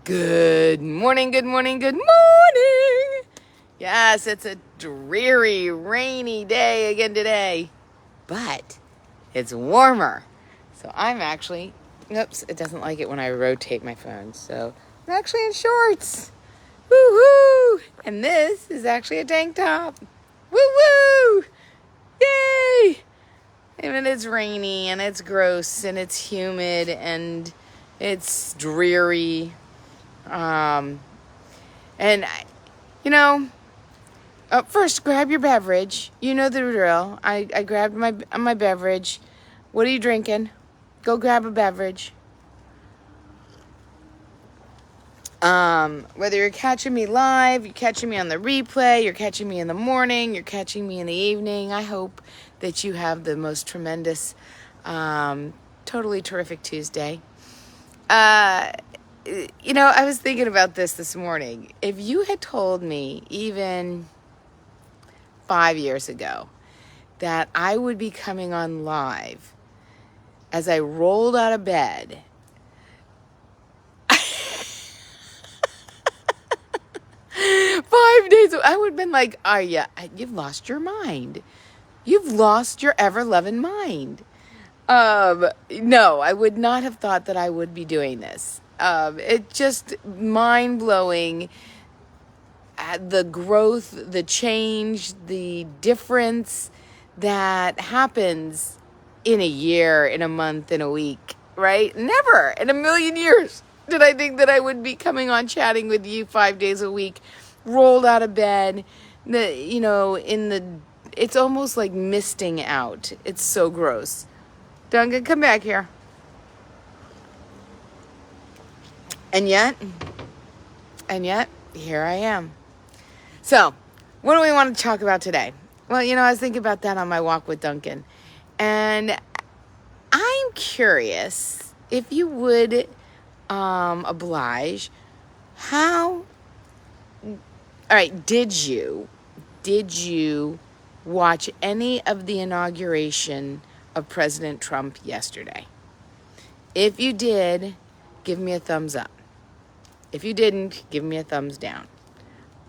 Good morning, good morning, good morning. Yes, it's a dreary, rainy day again today, but it's warmer. So I'm actually, oops, it doesn't like it when I rotate my phone. So I'm actually in shorts. Woo-hoo! And this is actually a tank top. Woo-woo! Yay! Even it's rainy and it's gross and it's humid and it's dreary. Um, and, you know, first grab your beverage. You know the drill. I grabbed my beverage. What are you drinking? Go grab a beverage. Whether you're catching me live, you're catching me on the replay, you're catching me in the morning, you're catching me in the evening, I hope that you have the most tremendous, totally terrific Tuesday. I was thinking about this morning. If you had told me even 5 years ago that I would be coming on live as I rolled out of bed, 5 days, I would have been like, oh yeah, you've lost your mind. You've lost your ever-loving mind. No, I would not have thought that I would be doing this. It just mind-blowing, the growth, the change, the difference that happens in a year, in a month, in a week, right? Never in a million years did I think that I would be coming on chatting with you 5 days a week, rolled out of bed, it's almost like misting out. It's so gross. Duncan, come back here. And yet, here I am. So, what do we want to talk about today? Well, I was thinking about that on my walk with Duncan. And I'm curious if you would oblige, all right, did you watch any of the inauguration of President Trump yesterday? If you did, give me a thumbs up. If you didn't, give me a thumbs down.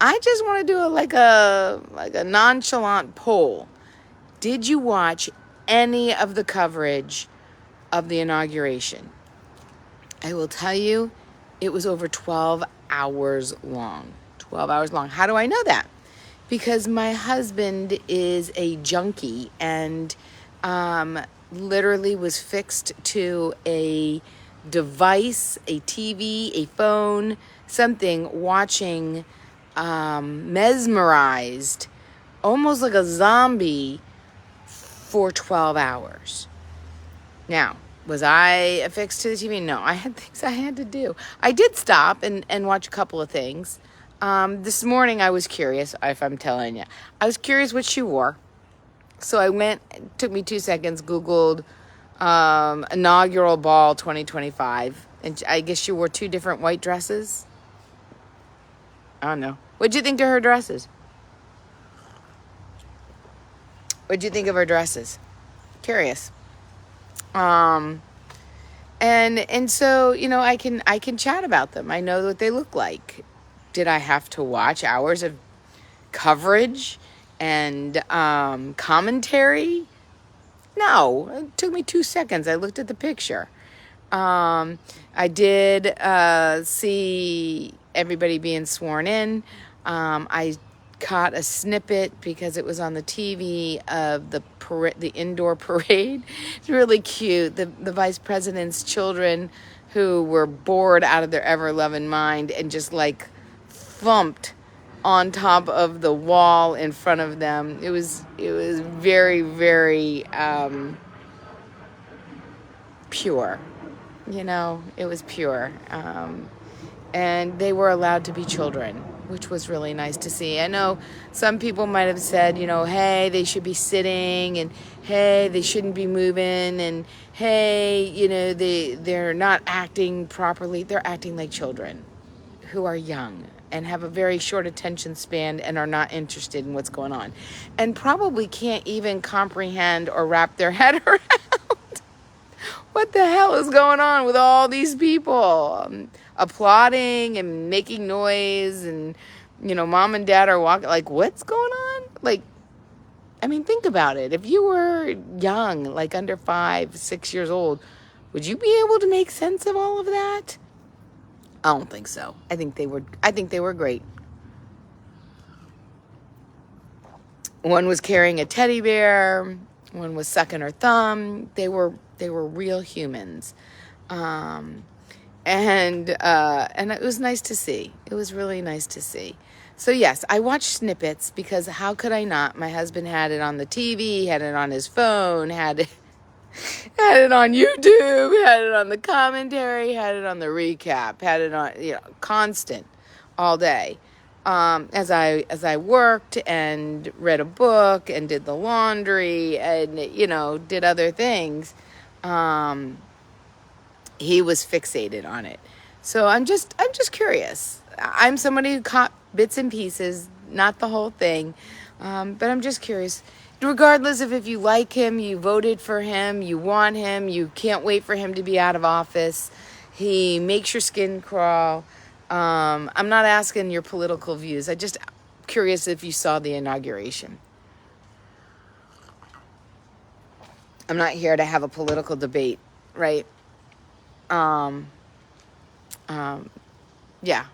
I just want to do a nonchalant poll. Did you watch any of the coverage of the inauguration? I will tell you, it was over 12 hours long. 12 hours long. How do I know that? Because my husband is a junkie and literally was fixed to a device, a TV, a phone, something, watching, mesmerized, almost like a zombie for 12 hours. Now, was I affixed to the TV? No, I had things I had to do. I did stop and watch a couple of things. This morning I was curious, if I'm telling you. I was curious what she wore. So I went, it took me 2 seconds, Googled inaugural ball 2025. And I guess she wore 2 different white dresses. I don't know. What'd you think of her dresses? What'd you think of her dresses? Curious. And so, I can chat about them. I know what they look like. Did I have to watch hours of coverage and commentary? No, it took me 2 seconds. I looked at the picture. I did see everybody being sworn in. I caught a snippet because it was on the TV of the indoor parade. It's really cute. The vice president's children who were bored out of their ever-loving mind and just thumped on top of the wall in front of them. It was very, very pure. It was pure. And they were allowed to be children, which was really nice to see. I know some people might have said, hey, they should be sitting, and hey, they shouldn't be moving, and hey, they're not acting properly. They're acting like children who are young and have a very short attention span and are not interested in what's going on and probably can't even comprehend or wrap their head around What the hell is going on with all these people applauding and making noise, and mom and dad are walking, like, what's going on? Like, I mean, think about it. If you were young, like under 5, 6 years old, would you be able to make sense of all of that? I don't think so. I think they were great. One was carrying a teddy bear. One was sucking her thumb. They were real humans. And it was nice to see. It was really nice to see. So yes, I watched snippets because how could I not? My husband had it on the TV, had it on his phone, had it on YouTube, had it on the commentary, had it on the recap, had it on, constant all day. As I worked and read a book and did the laundry and, did other things, he was fixated on it. So I'm just curious. I'm somebody who caught bits and pieces, not the whole thing. But I'm just curious. Regardless of if you like him, you voted for him, you want him, you can't wait for him to be out of office. He makes your skin crawl. I'm not asking your political views. I'm just curious if you saw the inauguration. I'm not here to have a political debate, right? Yeah,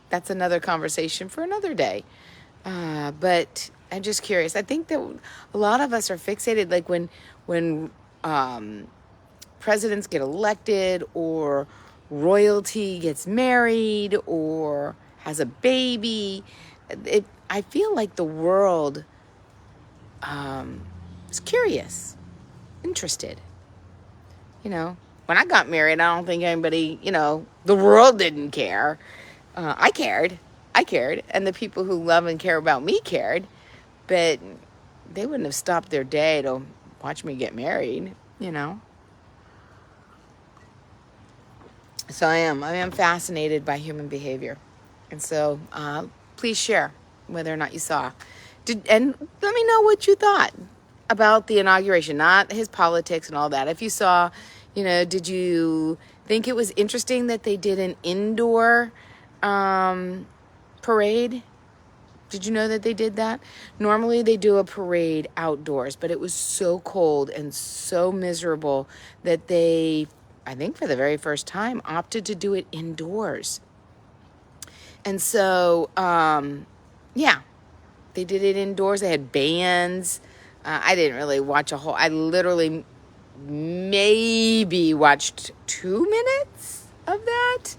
that's another conversation for another day. But I'm just curious. I think that a lot of us are fixated, like when presidents get elected, or royalty gets married, or has a baby. I feel like the world is curious, interested. When I got married, I don't think anybody, the world didn't care. I cared, and the people who love and care about me cared, but they wouldn't have stopped their day to watch me get married, So I am fascinated by human behavior, and so please share whether or not you saw. And let me know what you thought about the inauguration, not his politics and all that. If you saw, did you think it was interesting that they did an indoor parade? Did you know that they did that? Normally they do a parade outdoors, but it was so cold and so miserable that they, I think for the very first time, opted to do it indoors. And so, yeah, they did it indoors. They had bands. I didn't really watch I literally maybe watched 2 minutes of that.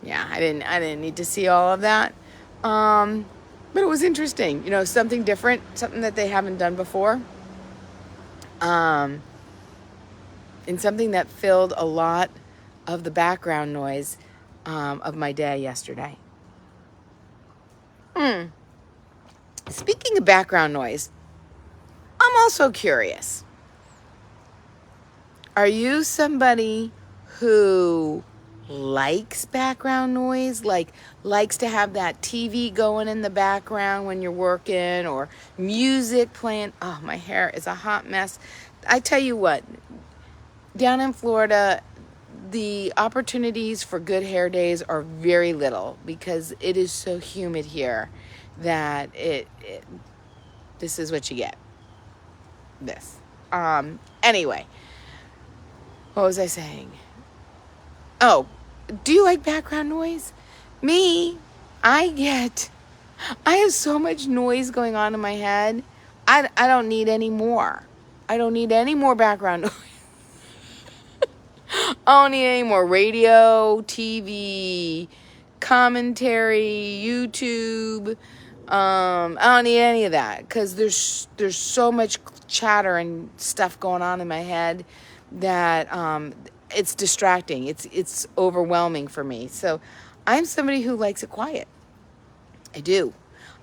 Yeah, I didn't need to see all of that. But it was interesting, something different, something that they haven't done before. And something that filled a lot of the background noise of my day yesterday. Speaking of background noise, I'm also curious. Are you somebody who likes background noise, likes to have that TV going in the background when you're working, or music playing? Oh, my hair is a hot mess. I tell you what, down in Florida, the opportunities for good hair days are very little because it is so humid here that this is what you get. This. Anyway, what was I saying? Oh, do you like background noise? Me, I have so much noise going on in my head. I don't need any more. I don't need any more background noise. I don't need any more radio, TV, commentary, YouTube. I don't need any of that because there's so much chatter and stuff going on in my head that it's distracting. It's overwhelming for me. So I'm somebody who likes it quiet. I do.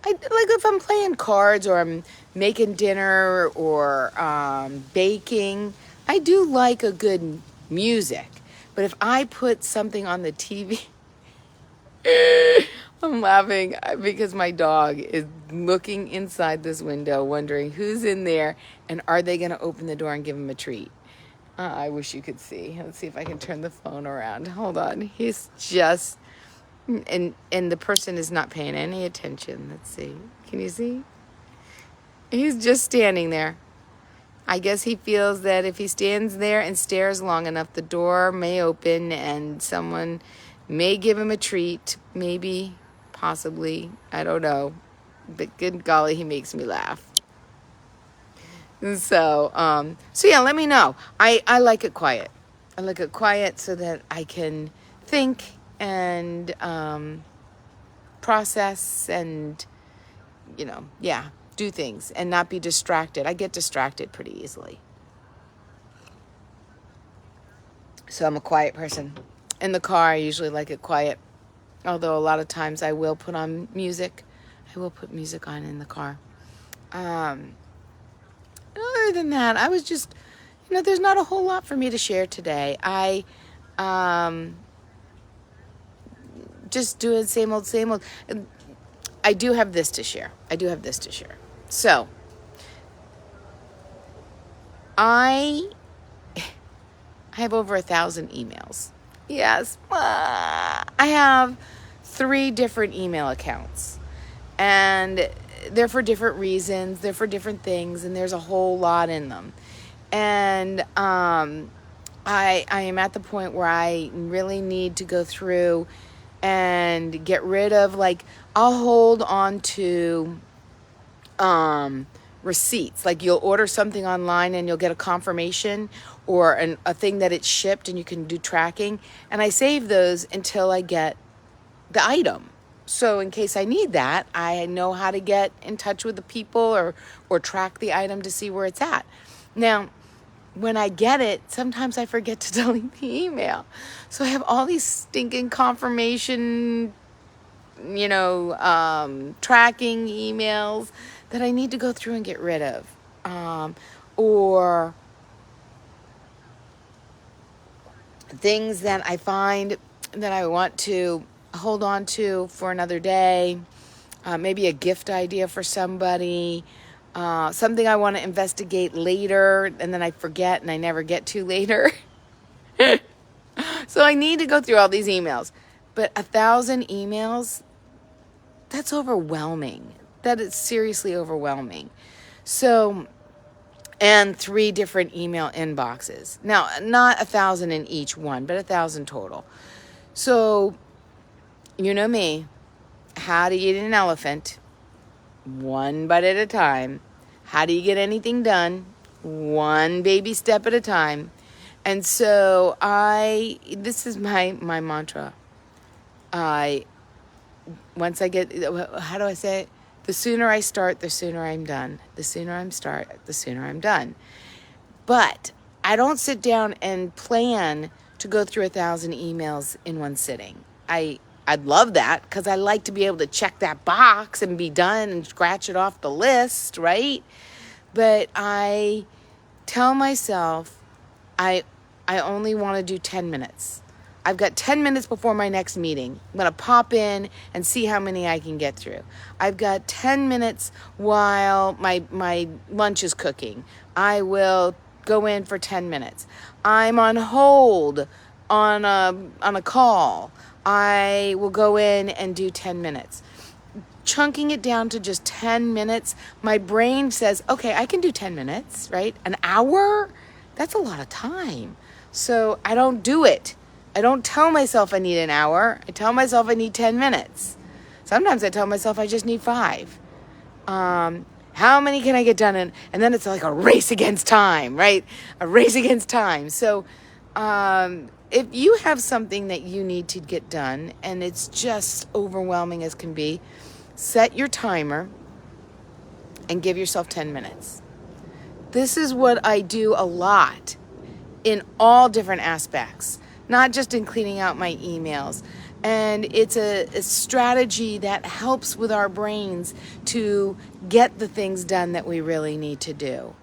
I like if I'm playing cards or I'm making dinner or baking. I do like a good music. But if I put something on the TV, I'm laughing because my dog is looking inside this window wondering who's in there and are they going to open the door and give him a treat. I wish you could see. Let's see if I can turn the phone around. Hold on. He's just, and the person is not paying any attention. Let's see. Can you see? He's just standing there. I guess he feels that if he stands there and stares long enough, the door may open and someone may give him a treat. Maybe, possibly, I don't know. But good golly, he makes me laugh. So yeah, let me know. I like it quiet. I like it quiet so that I can think and process and, do things and not be distracted. I get distracted pretty easily. So I'm a quiet person. In the car, I usually like it quiet. Although a lot of times I will put on music. I will put music on in the car. Other than that, I was just, there's not a whole lot for me to share today. I just doing same old. I do have this to share. So, I have over 1,000 emails. Yes. I have 3 different email accounts. And they're for different reasons. They're for different things. And there's a whole lot in them. And I am at the point where I really need to go through and get rid of, I'll hold on to receipts. Like you'll order something online and you'll get a confirmation or a thing that it's shipped and you can do tracking. And I save those until I get the item. So in case I need that, I know how to get in touch with the people or track the item to see where it's at. Now, when I get it, sometimes I forget to delete the email. So I have all these stinking confirmation, tracking emails that I need to go through and get rid of. Or things that I find that I want to hold on to for another day. Maybe a gift idea for somebody. Something I want to investigate later and then I forget and I never get to later. So I need to go through all these emails. But 1,000 emails, that's overwhelming. That is seriously overwhelming. So, and 3 different email inboxes. Now, not 1,000 in each one, but 1,000 total. So, you know me, how to eat an elephant, one bite at a time. How do you get anything done? One baby step at a time. And so this is my mantra. Once I get, how do I say it? The sooner I start, the sooner I'm done. The sooner I start, the sooner I'm done. But I don't sit down and plan to go through 1,000 emails in one sitting. I'd love that because I like to be able to check that box and be done and scratch it off the list, right? But I tell myself I only want to do 10 minutes. I've got 10 minutes before my next meeting. I'm going to pop in and see how many I can get through. I've got 10 minutes while my lunch is cooking. I will go in for 10 minutes. I'm on hold on a call. I will go in and do 10 minutes. Chunking it down to just 10 minutes, my brain says, okay, I can do 10 minutes, right? An hour? That's a lot of time. So I don't do it. I don't tell myself I need an hour. I tell myself I need 10 minutes. Sometimes I tell myself I just need 5. How many can I get done in? And then it's like a race against time, right? A race against time. So if you have something that you need to get done and it's just overwhelming as can be, set your timer and give yourself 10 minutes. This is what I do a lot in all different aspects, not just in cleaning out my emails. And it's a strategy that helps with our brains to get the things done that we really need to do.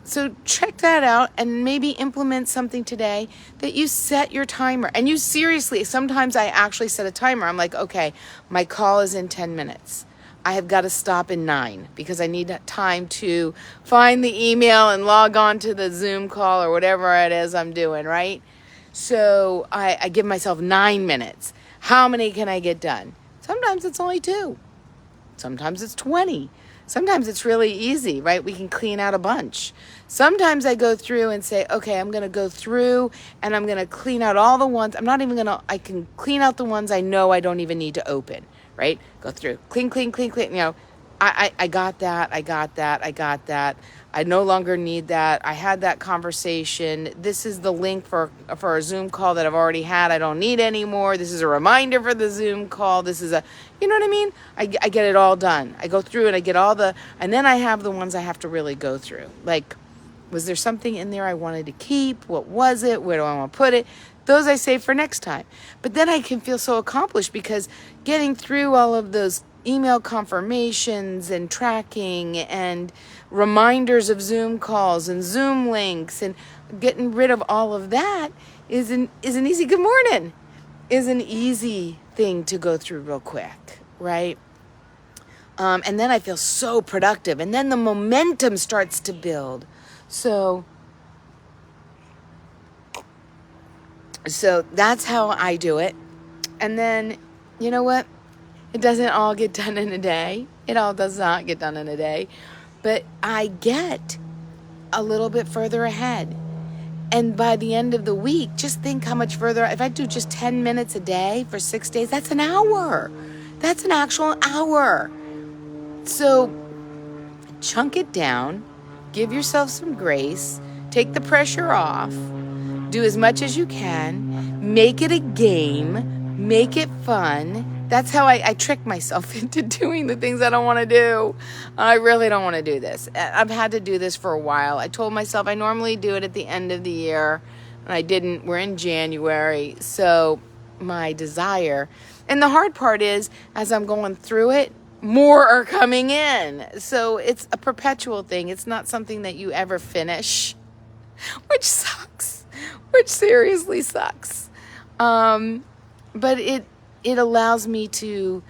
So check that out and maybe implement something today that you set your timer. And you seriously, sometimes I actually set a timer. I'm like, okay, my call is in 10 minutes. I have got to stop in 9 because I need time to find the email and log on to the Zoom call or whatever it is I'm doing, right? So I give myself 9 minutes. How many can I get done? Sometimes it's only 2. Sometimes it's 20. Sometimes it's really easy, right? We can clean out a bunch. Sometimes I go through and say, okay, I'm going to go through and I'm going to clean out all the ones. I can clean out the ones I know I don't even need to open, right? Go through, clean. I got that. I no longer need that. I had that conversation. This is the link for a Zoom call that I've already had. I don't need anymore. This is a reminder for the Zoom call. This is you know what I mean? I get it all done. I go through and I get and then I have the ones I have to really go through. Like, was there something in there I wanted to keep? What was it? Where do I want to put it? Those I save for next time. But then I can feel so accomplished because getting through all of those email confirmations and tracking and reminders of Zoom calls and Zoom links and getting rid of all of that is an easy good morning, is an easy thing to go through real quick, right? And then I feel so productive, and then the momentum starts to build. So that's how I do it. And then, you know what? It doesn't all get done in a day. It all does not get done in a day. But I get a little bit further ahead. And by the end of the week, just think how much further. If I do just 10 minutes a day for 6 days, that's an hour. That's an actual hour. So chunk it down. Give yourself some grace. Take the pressure off. Do as much as you can. Make it a game. Make it fun. That's how I trick myself into doing the things I don't want to do. I really don't want to do this. I've had to do this for a while. I told myself I normally do it at the end of the year, and I didn't. We're in January, so my desire. And the hard part is, as I'm going through it, more are coming in. So it's a perpetual thing. It's not something that you ever finish, which sucks, which seriously sucks. But it allows me to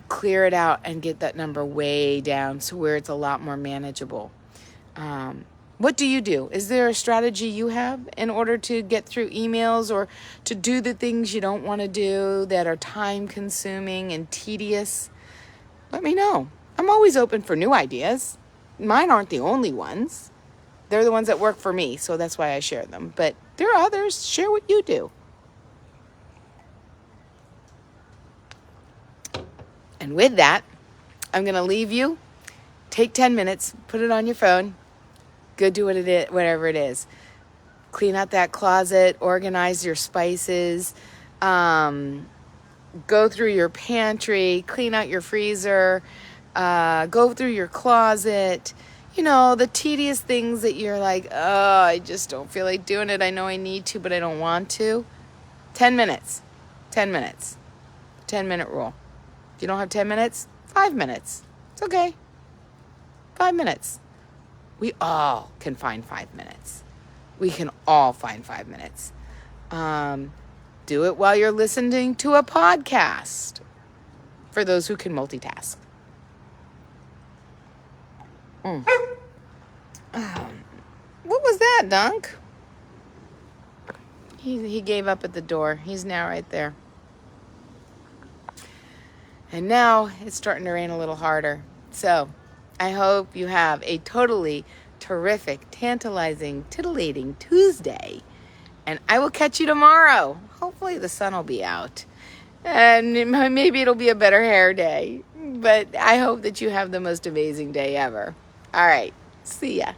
clear it out and get that number way down to where it's a lot more manageable. What do you do? Is there a strategy you have in order to get through emails or to do the things you don't want to do that are time consuming and tedious? Let me know. I'm always open for new ideas. Mine aren't the only ones. They're the ones that work for me, so that's why I share them. But there are others. Share what you do. And with that, I'm going to leave you. Take 10 minutes, put it on your phone. Go do whatever it is. Clean out that closet, organize your spices, go through your pantry, clean out your freezer, go through your closet. You know, the tedious things that you're like, oh, I just don't feel like doing it. I know I need to, but I don't want to. 10 minutes. 10 minutes. 10-minute rule. If you don't have 10 minutes, 5 minutes. It's okay. 5 minutes. We all can find 5 minutes. We can all find 5 minutes. Do it while you're listening to a podcast for those who can multitask. What was that, Dunk? He gave up at the door. He's now right there. And now it's starting to rain a little harder. So I hope you have a totally terrific, tantalizing, titillating Tuesday. And I will catch you tomorrow. Hopefully the sun will be out. And maybe it'll be a better hair day. But I hope that you have the most amazing day ever. All right. See ya.